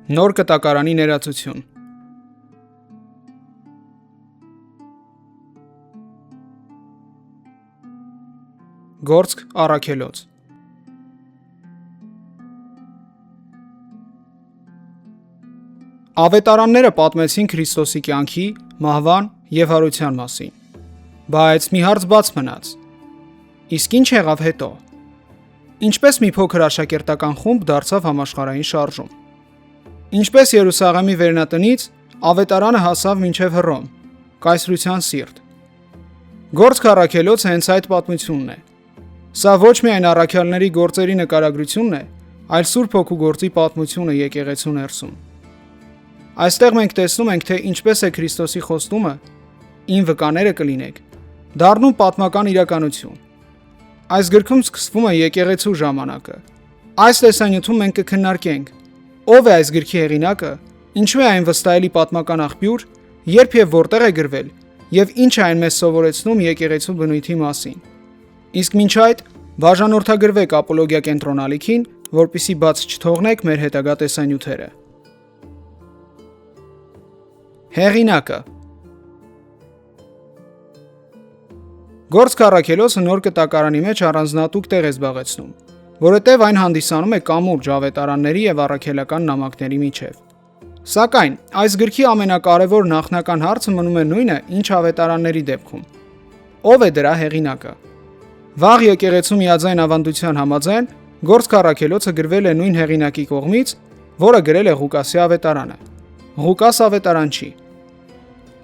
Նոր կտակարանի ներածություն։ Գործք առաքելոց։ Ավետարանները պատմեցին Քրիստոսի կյանքի, մահվան և հարության մասին։ Բայց մի հարց բաց մնաց. իսկ ինչ եղավ հետո։ Ինչպես մի փոքր աշակերտական խումբ դարձավ համաշխարհային շարժում։ Ինչպես Երուսաղեմի վերնատնից ավետարանը հասավ մինչև Հռոմ, կայսրության սիրտ։ Գործք առաքելոցը հենց այդ պատմությունն է։ Սա ոչ միայն առաքյալների գործերի նկարագրությունն է, այլ Սուրբ Հոգու գործի պատմությունը եկեղեցու ներսում։ Այստեղ մենք տեսնում ենք, թե ինչպես է Քրիստոսի խոստումը «Իմ վկաները կլինեք» դառնում պատմական իրականություն։ Այս գրքում սկսվում է եկեղեցու ժամանակը։ Այս տեսանյութում մենք կքննարկենք. ով է այս գրքի հեղինակը, ինչու է այն վստահելի պատմական աղբյուր, երբ և որտեղ է գրվել, և ինչ է այն մեզ սովորեցնում եկեղեցու բնույթի մասին։ Իսկ մինչ այդ բաժանորդագրվեք ապոլոգիա կենտրոնալիքին, որպեսզի բաց չթողնեք մեր հետագա տեսանյութերը։ Հեղինակը։ Գործք առաքելոցը նոր կտակարանի մեջ առանձնահատուկ տեղ է զբաղեցնում, որովհետև այն հանդիսանում է կամուրջ ավետարանների և առաքելական նամակների միջև։ Սակայն այս գրքի ամենակարևոր նախնական հարցը մնում է նույնը, ինչ ավետարանների դեպքում։ Ո՞վ է դրա հեղինակը։ Վաղ եկեղեցու միաձայն ավանդության համաձայն Գործք առաքելոցը գրվել է նույն հեղինակի կողմից, որը գրել է Ղուկասի ավետարանը։ Ղուկաս ավետարանչի։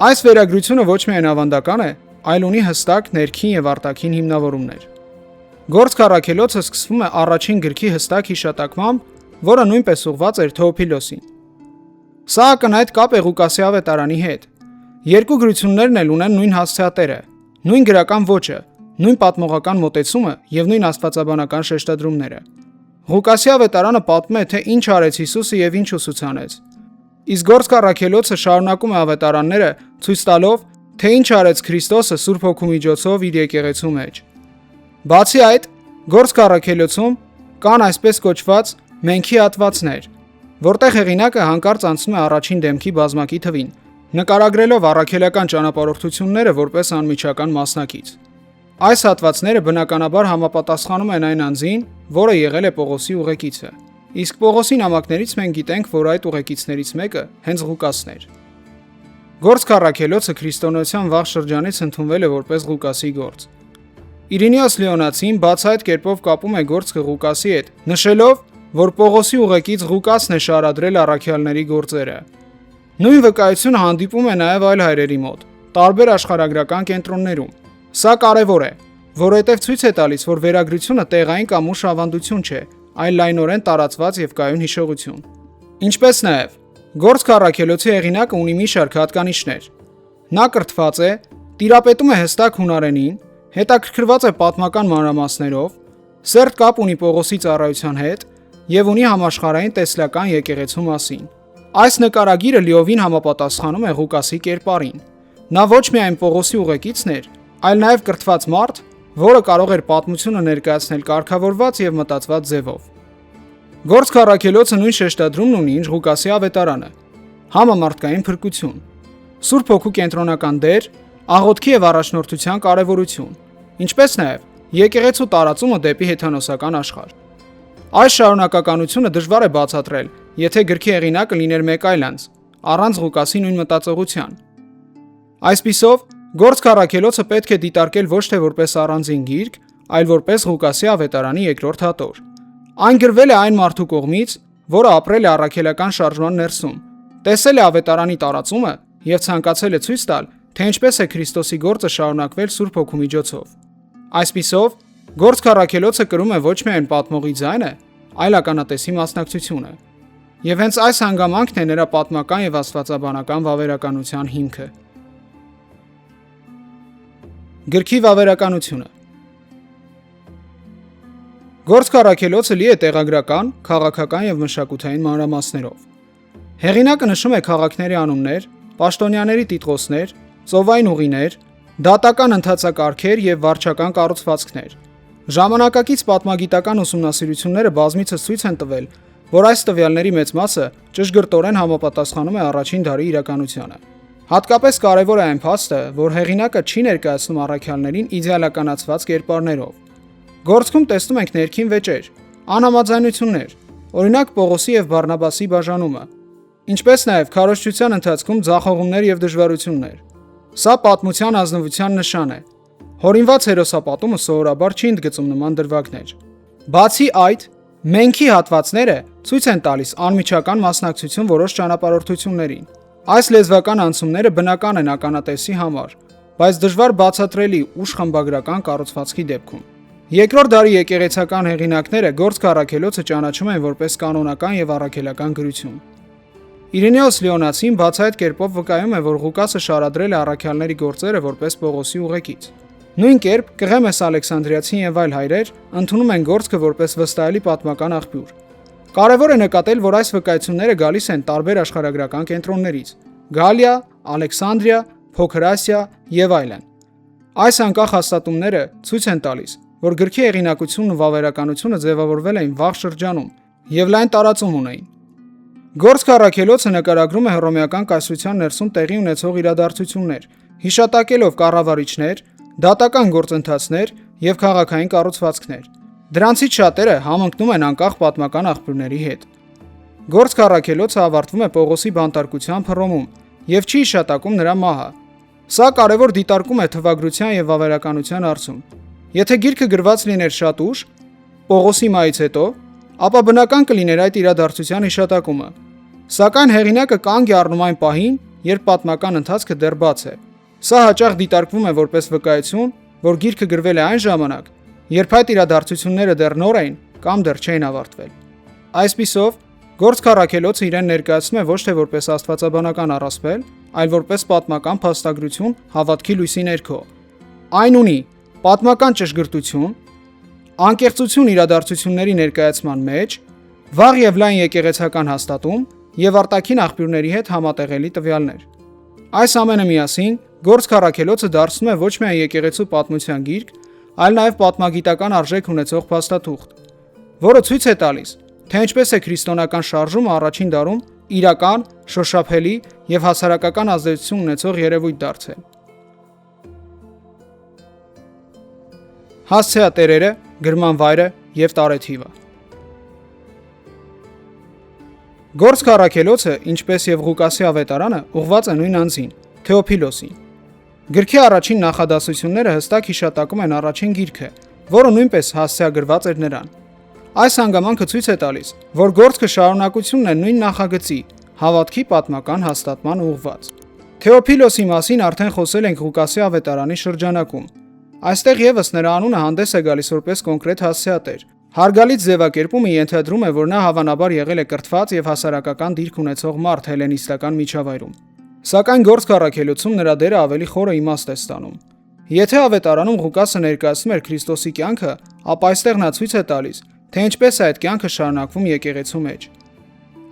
Այս վերագրությունը ոչ միայն ավանդական է, այլ ունի հստակ ներքին և արտաքին հիմնավորումներ։ Գործք առաքելոցը սկսվում է առաջին գրքի հստակ հիշատակմամբ, որը նույնպես ուղղված էր Թեոփիլոսին։ Սա ակնհայտ կապ է Ղուկասի ավետարանի հետ։ Երկու գրություններն էլ ունեն նույն հասցեատերը, նույն գրական ոճը, նույն պատմողական մոտեցումը և նույն աստվածաբանական շեշտադրումները։ Ղուկասի ավետարանը պատմում է, թե ինչ արեց Հիսուսը և ինչ ուսուցանեց։ Իսկ Գործք առաքելոցը շարունակում է ավետարանները, ցույց տալով, թե ինչ արեց Քրիստոսը Սուրբ Հոգու միջոցով իր եկեղեցու մեջ։ Բացի այդ, Գործք առաքելոցում կան այսպես կոչված մենքի հատվածներ, որտեղ հեղինակը հանկարծ անցնում է առաջին դեմքի բազմակի թվին, նկարագրելով առաքելական ճանապարհորդությունները որպես անմիջական մասնակից։ Այս հատվածները բնականաբար համապատասխանում են այն անձին, որը եղել է Պողոսի ուղեկիցը։ Իսկ Պողոսի նամակներից մենք գիտենք, որ այդ ուղեկիցներից մեկը հենց Ղուկասն էր։ Գործք առաքելոցը քրիստոնեության վաղ շրջանից ընդունվել է որպես Ղուկասի գործ։ Իրինեոս Լեոնացին բացահայտ կերպով կապում է գործքը Ղուկասի հետ, նշելով, որ Պողոսի ուղեկից Ղուկասն է շարադրել առաքյալների գործերը։ Նույն վկայությունը հանդիպում է նաև այլ հայրերի մոտ, տարբեր աշխարհագրական կենտրոններում։ Սա կարևոր է, որովհետև ցույց է տալիս, որ վերագրությունը տեղային կամ ուշ ավանդություն չէ, այլ լայնորեն տարածված և կայուն հիշողություն։ Ինչպես նաև, Գործք առաքելոցի հեղինակը ունի մի շարք հատկանիշներ։ Նա կրթված է, տիրապետում է հստակ հունարենին, հետաքրքրված է պատմական մանրամասներով, սերտ կապ ունի Պողոսի ծառայության հետ և ունի համաշխարհային տեսլական եկեղեցու մասին։ Այս նկարագիրը լիովին համապատասխանում է Ղուկասի կերպարին։ Նա ոչ միայն Պողոսի ուղեկիցն էր, այլ նաև կրթված մարդ, որը կարող էր պատմությունը ներկայացնել կարգավորված և մտածված ձևով։ Գործք առաքելոցը նույն շեշտադրումն ունի, ինչ Ղուկասի ավետարանը՝ համամարտկային փրկություն, Սուրբ Հոգու կենտրոնական դեր, աղոթքի և առաջնորդության կարևորություն, ինչպես նաև եկեղեցու տարածումը դեպի հեթանոսական աշխարհ։ Այս շարունակականությունը դժվար է բացատրել, եթե գրքի հեղինակը լիներ մեկ այլ անձ, առանց Ղուկասի նույն մտածողության։ Այսպիսով, Գործք առաքելոցը պետք է դիտարկել ոչ թե որպես առանձին գիրք, այլ որպես Ղուկասի ավետարանի երկրորդ հատոր։ Այն գրվել է այն մարդու կողմից, որը ապրել է առաքելական շարժման ներսում, տեսել է ավետարանի տարածումը և ցանկացել է ցույց տալ, թե ինչպես է Քրիստոսի գործը շարունակվել Սուրբ Հոգու միջոցով։ Այսպիսով, Գործք առաքելոցը կրում է ոչ միայն պատմողի ձայնը, այլ ականատեսի մասնակցությունը։ Եվ հենց այս հանգամանքն է նրա պատմական և աստվածաբանական վավերականության հիմքը։ Գրքի վավերականությունը։ Գործք առաքելոցը լի է տեղագրական, քաղաքական և մշակութային մանրամասներով։ Հեղինակը նշում է քաղաքների անուններ, պաշտոնյաների տիտղոսներ, ծովային ուղիներ, դատական ընթացակարգեր և վարչական կառուցվածքներ։ Ժամանակակից պատմագիտական ուսումնասիրությունները բազմիցս ցույց են տվել, որ այս տվյալների մեծ մասը ճշգրտորեն համապատասխանում է առաջին դարի իրականությանը։ Հատկապես կարևոր է այն փաստը, որ հեղինակը չի ներկայացնում առաքյալներին իդեալականացված կերպարներով։ Գործքում տեսնում ենք ներքին վեճեր, անհամաձայնություններ, օրինակ Պողոսի եւ Բարնաբասի բաժանումը, ինչպես նաև քարոզչության ընթացքում ձախողումներ եւ դժվարություններ։ Սա պատմության ազնվության նշան է։ Հորինված հերոսապատումը սովորաբար չի ընդգծում նման դրվագներ։ Բացի այդ, մենքի հատվածները ցույց են տալիս անմիջական մասնակցություն որոշ ճանապարհորդություններին։ Այս լեզվական անցումները բնական են ականատեսի համար, բայց դժվար բացատրելի ուժ խմբագրական կառուցվածքի դեպքում։ Երկրորդ դարի եկեղեցական հեղինակները Գործք առաքելոցը ճանաչում են որպես կանոնական եւ առաքելական գրություն։ Իրինեոս Լեոնացին բացահայտ կերպով վկայում է, որ Ղուկասը շարադրել է առաքյալների գործերը որպես Պողոսի ուղեկից։ Նույն կերպ Կղեմես Ալեքսանդրիացին եւ այլ հայրեր ընդունում են Գործքը որպես վստահելի պատմական աղբյուր։ Կարևոր է նկատել, որ այս վկայությունները գալիս են տարբեր աշխարհագրական կենտրոններից՝ Գալիա, Ալեքսանդրիա, Փոքր Ասիա եւ այլն։ Այս անկախ հաստատումները ցույց են տալիս, որ գրքի հեղինակությունն ու վավերականությունը ձևավորվել էին վաղ շրջանում եւ լայն տարածում ունեին։ Գործք առաքելոցը նկարագրում է հռոմեական կայսրության ներսում տեղի ունեցող իրադարձություններ, հիշատակելով կառավարիչներ, դատական գործընթացներ եւ քաղաքային կառուցվածքներ։ Դրանցից շատերը համընկնում են անկախ պատմական աղբյուրների հետ։ Գործք առաքելոցը ավարտվում է Պողոսի բանտարկությամբ Հռոմում եւ չի հիշատակում նրա մահը։ Սա կարևոր դիտարկում է թվագրության եւ վավերականության հարցում։ Եթե գիրքը գրված լիներ շատ ուշ, Պողոսի մահից հետո, ապա բնական կլիներ այդ իրադարձության հիշատակումը։ Սակայն հեղինակը կանգ է առնում այն պահին, երբ պատմական ընթացքը դեռ բաց է։ Սա հաճախ դիտարկվում է որպես վկայություն, որ գիրքը գրվել է այն ժամանակ, երբ այդ իրադարձությունները դեռ նոր էին կամ դեռ չէին ավարտվել։ Այսպիսով, Գործք առաքելոցը իրեն ներկայացնում է ոչ թե որպես աստվածաբանական առասպել, այլ որպես պատմական փաստագրություն հավատքի լույսի ներքո։ Այն ունի պատմական ճշգրտություն, անկեղծություն իրադարձությունների ներկայացման մեջ, վաղ եւ լայն եկեղեցական հաստատում եւ արտաքին աղբյուրների հետ համատեղելի տվյալներ։ Այս ամենը միասին Գործք առաքելոցը դարձնում է ոչ միայն եկեղեցու պատմության գիրք, այլ նաև պատմագիտական արժեք ունեցող փաստաթուղթ, որը ցույց է տալիս, թե ինչպես է քրիստոնեական շարժումը առաջին դարում իրական, շոշափելի եւ հասարակական ազդեցություն ունեցող երևույթ դարձել։ Հասցեատերերը, գրման վայրը եւ տարեթիվը։ Գործք առաքելոցը, ինչպես եւ Ղուկասի ավետարանը, ուղղված է նույն անձին՝ Թեոփիլոսին։ Գրքի առաջին նախադասությունները հստակ հիշատակում են առաջին գիրքը, որը նույնպես հասցեագրված էր նրան։ Այս հանգամանքը ցույց է տալիս, որ Գործքը շարունակությունն է նույն նախագծի՝ հավատքի պատմական հաստատման ուղղված։ Թեոփիլոսի մասին արդեն խոսել ենք Ղուկասի ավետարանի շրջանակում։ Այստեղ եւս նրա անունը հանդես է գալիս որպես կոնկրետ հասցեատեր։ Հարգալից ձևակերպումը ենթադրում է, որ նա հավանաբար եղել է կրթված եւ հասարակական դիրք ունեցող մարդ հելենիստական միջավայրում։ Սակայն Գործք առաքելոցում նրա դերը ավելի խորը իմաստ է ստանում։ Եթե ավետարանում Ղուկասը ներկայացնում էր Քրիստոսի կյանքը, ապա այստեղ նա ցույց է տալիս, թե ինչպես է այդ կյանքը շարունակվում եկեղեցու մեջ։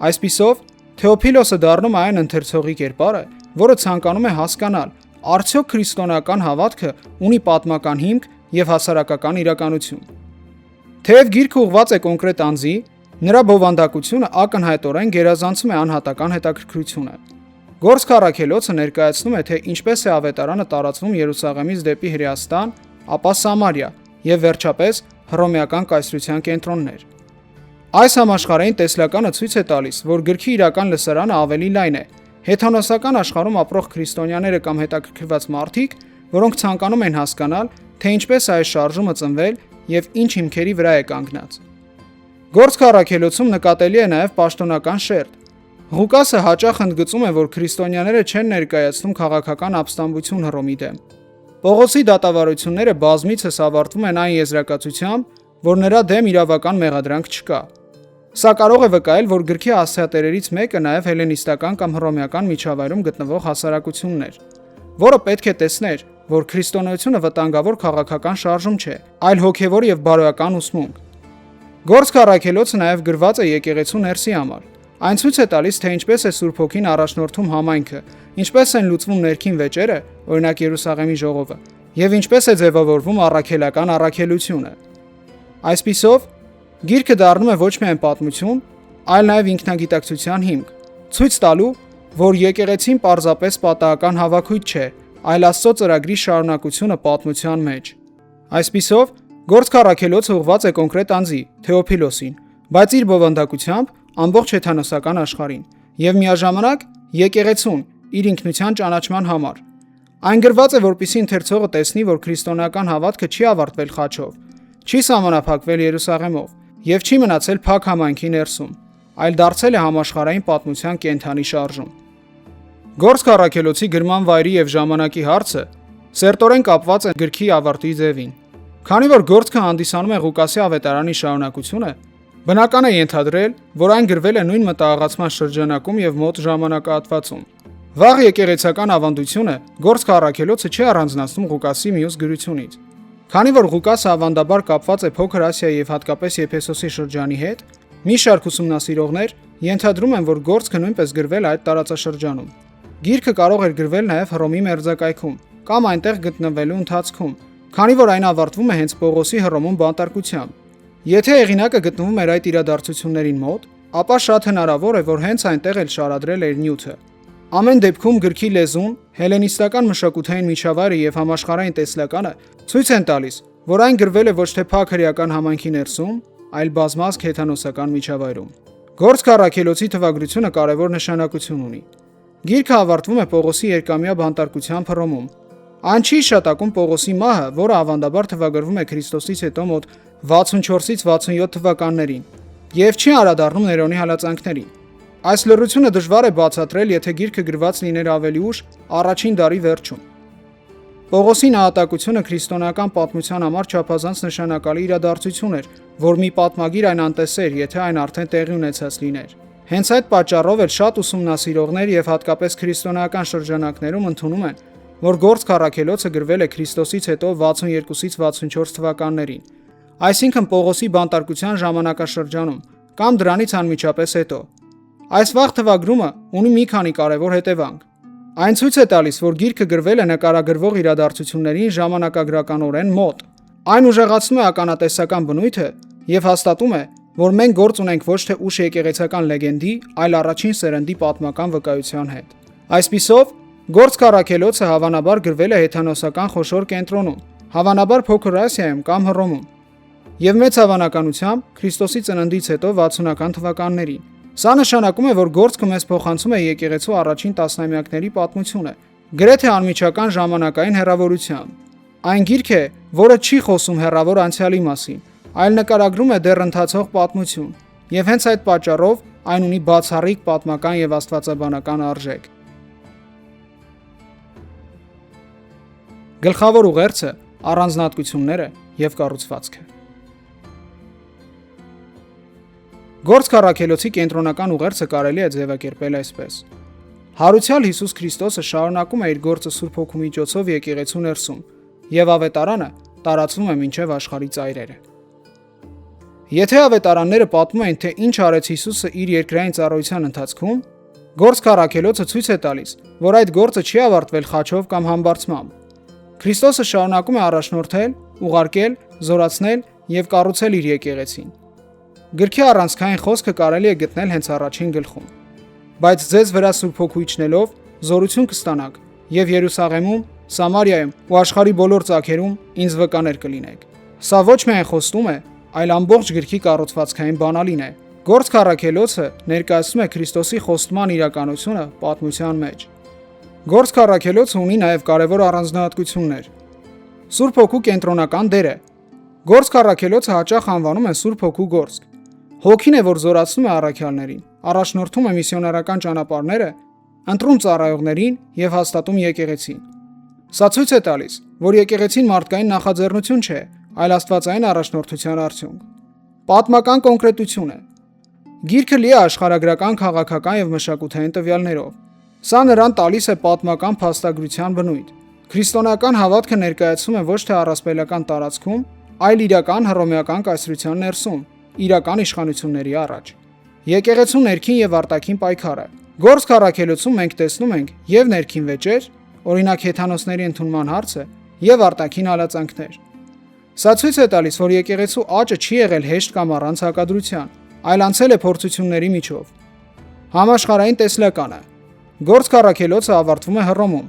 Այսպիսով, Թեոփիլոսը դառնում է այն ընթերցողի կերպարը, որը ցանկանում է հասկանալ, արդյոք քրիստոնեական հավատքը ունի պատմական հիմք եւ հասարակական իրականություն։ Թեև գիրքը ուղղված է կոնկրետ անձի, նրա բովանդակությունը ակնհայտորեն գերազանցում է անհատական հետաքրքրությունը։ Գործք առաքելոցը ներկայացնում է, թե ինչպես է ավետարանը տարածվում Երուսաղեմից դեպի Հրեաստան, ապա Սամարիա եւ վերջապես հռոմեական կայսրության կենտրոններ։ Այս համաշխարհային տեսլականը ցույց է տալիս, որ գրքի իրական լսարանը ավելի լայն է։ Հեթանոսական աշխարհում ապրող քրիստոնյաները կամ հետաքրքրված մարդիկ, որոնք ցանկանում են հասկանալ, թե ինչպես է այս շարժումը ծնվել եւ ինչ հիմքերի վրա է կանգնած։ Գործք առաքելոցում նկատելի է նաեւ պաշտոնական շերտ։ Ղուկասը հաճախ ընդգծում է, որ քրիստոնյաները չեն ներկայացնում քաղաքական ապստամբություն Հռոմի դեմ։ Պողոսի դատավարությունները բազմիցս ավարտվում են այն եզրակացությամբ, որ նրա դեմ իրավական մեղադրանք չկա։ Սա կարող է վկայել, որ գրքի հասցեատերերից մեկը նաև հելենիստական կամ հռոմեական միջավայրում գտնվող հասարակությունն էր, որը պետք է տեսներ, որ քրիստոնեությունը վտանգավոր քաղաքական շարժում չէ, այլ հոգևոր եւ բարոյական ուսմունք։ Գործք առաքելոցը նաև գրված է եկեղեցու ներսի համար։ Այն ցույց է տալիս, թե ինչպես է Սուրբ Հոգին առաջնորդում համայնքը, ինչպես են լուծվում ներքին վեճերը, օրինակ Երուսաղեմի ժողովը, եւ ինչպես է ձևավորվում առաքելական առաքելությունը։ Այսպիսով, գիրքը դառնում է ոչ միայն պատմություն, այլ նաև ինքնագիտակցության հիմք, ցույց տալու, որ եկեղեցին պարզապես պատահական հավաքույթ չէ, այլ Աստծո ծրագրի շարունակությունը պատմության մեջ։ Այսպիսով, Գործք առաքելոցը ուղղված է կոնկրետ անձի՝ Թեոփիլոսին, բայց իր բովանդակությամբ ամբողջ հեթանոսական աշխարհին, եւ միաժամանակ եկեղեցուն իր ինքնության ճանաչման համար։ Այն գրված է, որպեսզի ընթերցողը տեսնի, որ քրիստոնեական հավատքը չի ավարտվել խաչով, չի սահմանափակվել Երուսաղեմով եւ չի մնացել փակ համայնքի ներսում, այլ դարձել է համաշխարհային պատմության կենթանի շարժում։ Գործք առաքելոցի գրման վայրի եւ ժամանակի հարցը սերտորեն կապված է գրքի ավարտի ձևին։ Քանի որ գործքը հանդիսանում է Ղուկասի ավետարանի շարունակությունը, բնական է ենթադրել, որ այն գրվել է նույն մտահղացման շրջանակում եւ մոտ ժամանակահատվածում։ Վաղ եկեղեցական ավանդությունը Գործք առաքելոցը չի առանձնացնում Ղուկասի մյուս գրությունից։ Քանի որ Ղուկասը ավանդաբար կապված է Փոքր Ասիայի եւ հատկապես Եփեսոսի շրջանի հետ, մի շարք ուսումնասիրողներ ենթադրում են, որ Գործքը նույնպես գրվել է այդ տարածաշրջանում։ Գիրքը կարող էր գրվել նաև Հռոմի մերձակայքում կամ այնտեղ գտնվելու ընթացքում, քանի որ այն ավարտվում է հենց Պողոսի Հռոմում բանտարկությամբ։ Եթե հեղինակը գտնվում էր այդ իրադարձություններին մոտ, ապա շատ հնարավոր է, որ հենց այնտեղ էլ շարադրել էր նյութը։ Ամեն դեպքում գրքի լեզուն, հելենիստական մշակութային միջավայրը եւ համաշխարհային տեսլականը ցույց են տալիս, որ այն գրվել է ոչ թե փակ հրեական համայնքի ներսում, այլ բազմազգ հեթանոսական միջավայրում։ Գործք առաքելոցի թվագրությունը կարևոր նշանակություն ունի։ Գիրքը ավարտվում է Պողոսի երկամյա բանտարկությամբ Հռոմում։ Այն չի հիշատակում Պողոսի մահը, որը ավանդաբար թվագրվում է Քրիստոսից հետո մոտ 64-ից 67 թվականներին, եւ չի անդրադառնում Ներոնի հալածանքներին։ Այս լռությունը դժվար է բացատրել, եթե գիրքը գրված լիներ ավելի ուշ, առաջին դարի վերջում։ Պողոսի նահատակությունը քրիստոնեական պատմության համար չափազանց նշանակալի իրադարձություն էր, որ մի պատմագիր այն անտեսեր, եթե այն արդեն տեղի ունեցած լիներ։ Հենց այդ պատճառով էլ շատ ուսումնասիրողներ եւ հատկապես քրիստոնեական շրջանակներում ընդունում են, որ Գործք առաքելոցը գրվել է Քրիստոսից հետո 62-ից 64 թվականներին, այսինքն Պողոսի բանտարկության ժամանակաշրջանում կամ դրանից անմիջապես հետո։ Այս վաղ թվագրումը ունի մի քանի կարևոր հետևանք։ Այն ցույց է տալիս, որ գիրքը գրվել է նկարագրվող իրադարձություններին ժամանակագրականորեն մոտ։ Այն ուժեղացնում է ականատեսական բնույթը եւ հաստատում է, որ մենք գործ ունենք ոչ թե ուշ եկեղեցական լեգենդի, այլ առաջին սերնդի պատմական վկայության հետ։ Այսպիսով, Գործք առաքելոցը հավանաբար գրվել է հեթանոսական խոշոր կենտրոնում, հավանաբար Փոքր Ասիայում կամ Հռոմում, եւ մեծ հավանականությամբ Քրիստոսի ծննդից հետո 60-ական թվականներին։ Սա նշանակում է, որ Գործքը մեզ փոխանցում է եկեղեցու առաջին տասնամյակների պատմությունը, գրեթե անմիջական ժամանակային հեռավորությամբ։ Այն գիրք է, որը չի խոսում հեռավոր անցյալի մասին, այլ նկարագրում է դեռ ընթացող պատմություն, եւ հենց այդ պատճառով այն ունի բացառիկ պատմական եւ աստվածաբանական արժեք։ Գլխավոր ուղերձը, առանձնահատկությունները եւ կառուցվածքը։ Գործք առաքելոցի կենտրոնական ուղերձը կարելի է ձևակերպել այսպես. Հարուցյալ Հիսուս Քրիստոսը շարունակում է իր գործը Սուրբ Հոգու միջոցով եկեղեցու ներսում, եւ ավետարանը տարածվում է մինչև աշխարհի ծայրերը։ Եթե ավետարանները պատմում են, թե ինչ արեց Հիսուսը իր երկրային ծառայության ընթացքում, Գործք առաքելոցը ցույց է տալիս, որ այդ գործը չի ավարտվել խաչով կամ համբարձմամբ։ Քրիստոսը շարունակում է առաջնորդել, ուղարկել, զորացնել եւ կառուցել իր եկեղեցին։ Գրքի առանցքային խոսքը կարելի է գտնել հենց առաջին գլխում։ Բայց ձեզ վրա Սուրբ Հոգու իջնելով զորություն կստանաք եւ Երուսաղեմում, Սամարիայում ու աշխարհի բոլոր ծագերում ինձ վկաներ կլինեք։ Սա ոչ միայն խոստում է, այլ ամբողջ գրքի կառուցվածքային բանալին է։ Գործք առաքելոցը ներկայացնում է Քրիստոսի խոստման իրականությունը պատմության մեջ։ Գործք առաքելոցը ունի նաև կարևոր առանձնահատկություններ։ Սուրբ Հոգու կենտրոնական դերը։ Գործք առաքելոցը հաճախ անվանում են Սուրբ Հոգու գործք։ Հոգին է, որ զորացնում է առաքյալներին, առաջնորդում է միսիոնարական ճանապարհները, ընտրում ծառայողներին եւ հաստատում եկեղեցին։ Սա ցույց է տալիս, որ եկեղեցին մարդկային նախաձեռնություն չէ, այլ աստվածային առաջնորդության արդյունք։ Պատմական կոնկրետություն է։ Գիրքը լի է աշխարհագրական, քաղաքական եւ մշակութային տվյալներով։ Սա նրան տալիս է պատմական փաստագրության բնույթ։ Քրիստոնեական հավատքը ներկայացում է ոչ թե առասպելական տարածքում, այլ իրական հռոմեական կայսրության ներսում, իրական իշխանությունների առաջ։ Եկեղեցու ներքին եւ արտաքին պայքարը։ Գործք առաքելոցում մենք տեսնում ենք եւ ներքին վեճեր, օրինակ հեթանոսների ընդունման հարցը, եւ արտաքին հալածանքներ։ Սա ցույց է տալիս, որ եկեղեցու աճը չի եղել հեշտ կամ առանց հակադրության, այլ անցել է փորձությունների միջով։ Համաշխարհային տեսլականը։ Գործք առաքելոցը ավարտվում է Հռոմում։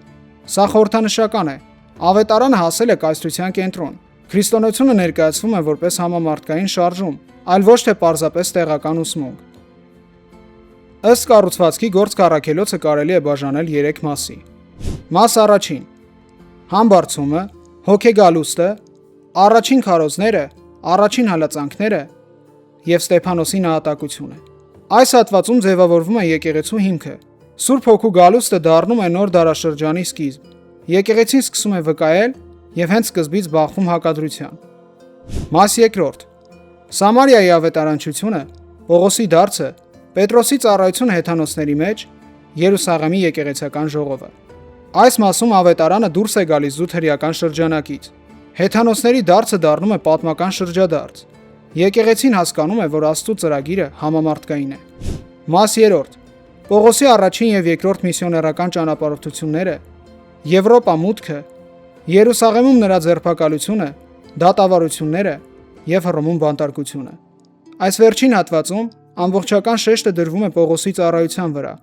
Սա խորհրդանշական է։ Ավետարանը հասել է կայսրության կենտրոն։ Քրիստոնեությունը ներկայացվում է որպես համամարտկային շարժում, այլ ոչ թե պարզապես տեղական ուսմունք։ Ըստ կառուցվածքի գործք առաքելոցը կարելի է բաժանել 3 մասի։ Մաս առաջին՝ համբարձումը, հոգեգալուստը, առաջին քարոզները, առաջին հալածանքները եւ Ստեփանոսի նահատակությունը։ Այս հատվածում ձևավորվում է եկեղեցու հիմքը։ Սուրբ Հոգու գալուստը դառնում է նոր դարաշրջանի սկիզբ։ Եկեղեցին սկսում է վկայել եւ հենց սկզբից բախվում հակադրության։ Մաս երկրորդ՝ Սամարիայի ավետարանչությունը, Պողոսի դարձը, Պետրոսի ծառայությունը հեթանոսների մեջ, Երուսաղեմի եկեղեցական ժողովը։ Այս մասում ավետարանը դուրս է գալիս զուտ հրեական շրջանակից։ Հեթանոսների դարձը դառնում է պատմական շրջադարձ։ Եկեղեցին հասկանում է, որ Աստծո ծրագիրը համամարտկային է։ Մաս երրորդ՝ Պողոսի առաջին եւ երկրորդ միսիոներական ճանապարհորդությունները, Եվրոպա մուտքը, Երուսաղեմում նրա ձերբակալությունը, դատավարությունները եւ Հռոմում բանտարկությունը։ Այս վերջին հատվածում ամբողջական շեշտը դրվում է Պողոսի ծառայության վրա։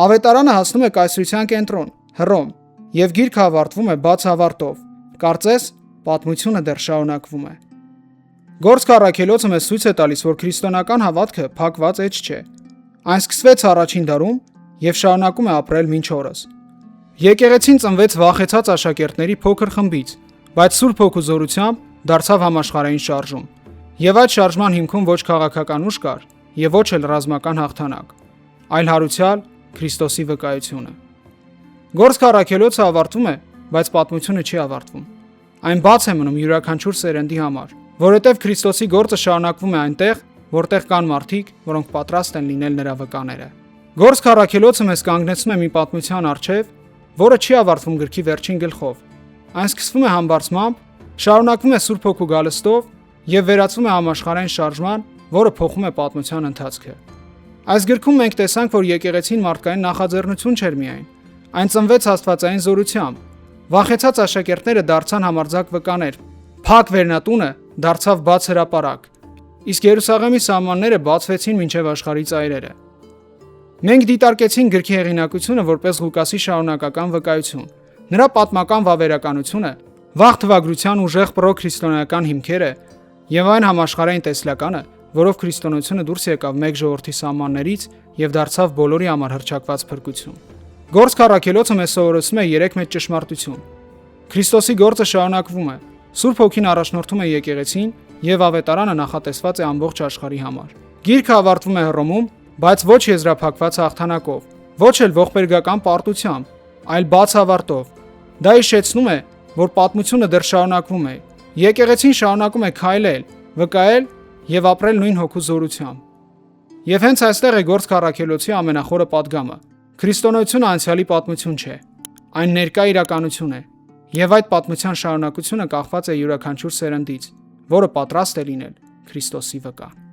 Ավետարանը հասնում է կայսրության կենտրոն՝ Հռոմ, եւ գիրքը ավարտվում է բաց ավարտով։ Կարծես պատմությունը դեռ շարունակվում է։ Գործք առաքելոցը մեզ ցույց է տալիս, որ քրիստոնական հավատքը փակված էջ չէ։ Այն սկսվեց առաջին դարում եւ շարունակում է ապրել մինչ օրս։ Եկեղեցին ծնվեց վախեցած աշակերտների փոքր խմբից, բայց Սուրբ Հոգու զորությամբ դարձավ համաշխարհային շարժում։ Եվ այդ շարժման հիմքում ոչ քաղաքական ուժ կար եւ ոչ էլ ռազմական հաղթանակ, այլ հարուցյալ Քրիստոսի վկայությունը։ Գործք առաքելոցը ավարտվում է, բայց պատմությունը չի ավարտվում։ Այն բաց է մնում յուրաքանչյուր սերնդի համար, որովհետև Քրիստոսի գործը շարունակվում է այնտեղ, որտեղ կան մարդիկ, որոնք պատրաստ են լինել նրա վկաները։ Գործք առաքելոցը մեզ կանգնեցնում է մի պատմության առջև, որը չի ավարտվում գրքի վերջին գլխով։ Այն սկսվում է համբարձմամբ, շարունակվում է Սուրբ Հոգու գալստով եւ վերածվում է համաշխարհային շարժման, որը փոխում է պատմության ընթացքը։ Այս գրքում մենք տեսանք, որ եկեղեցին մարդկային նախաձեռնություն չէր միայն, այն ծնվեց աստվածային զորությամբ։ Վախեցած աշակերտները դարձան համարձակ վկաներ։ Փակ վերնատունը դարձավ բաց հրապարակ, իսկ Երուսաղեմի սահմանները բացվեցին մինչև աշխարհի ծայրերը։ Մենք դիտարկեցինք գրքի հեղինակությունը որպես Ղուկասի շարունակական վկայություն, նրա պատմական վավերականությունը, վաղ թվագրության ուժեղ պրոքրիստոնեական հիմքերը եւ այն համաշխարհային տեսլականը, որով քրիստոնեությունը դուրս եկավ մեկ ժողովրդի սահմաններից եւ դարձավ բոլորի համար հռչակված փրկություն։ Գործք առաքելոցը մեզ սովորեցնում է 3 մեծ ճշմարտություն։ Քրիստոսի գործը շարունակվում է։ Սուրբ Հոգին առաջնորդում է եկեղեցին եւ ավետարանը նախատեսված է ամբողջ աշխարհի համար։ Գիրքը ավարտվում է Հռոմում, բայց ոչ եզրափակված հաղթանակով, ոչ էլ ողբերգական պարտությամբ, այլ բաց ավարտով։ Դա հիշեցնում է, որ պատմությունը դեռ շարունակվում է։ Եկեղեցին շարունակում է քայլել, վկայել եւ ապրել նույն հոգու զորությամբ։ Եվ հենց այստեղ է գործք առաքելոցի ամենախորը պատգամը։ Քրիստոնեությունը անցյալի պատմություն չէ, այն ներկա իրականություն է, եւ այդ պատմության շարունակությունը կախված է յուրաքանչյուր սերնդից, որը պատրաստ է լինել Քրիստոսի վկա։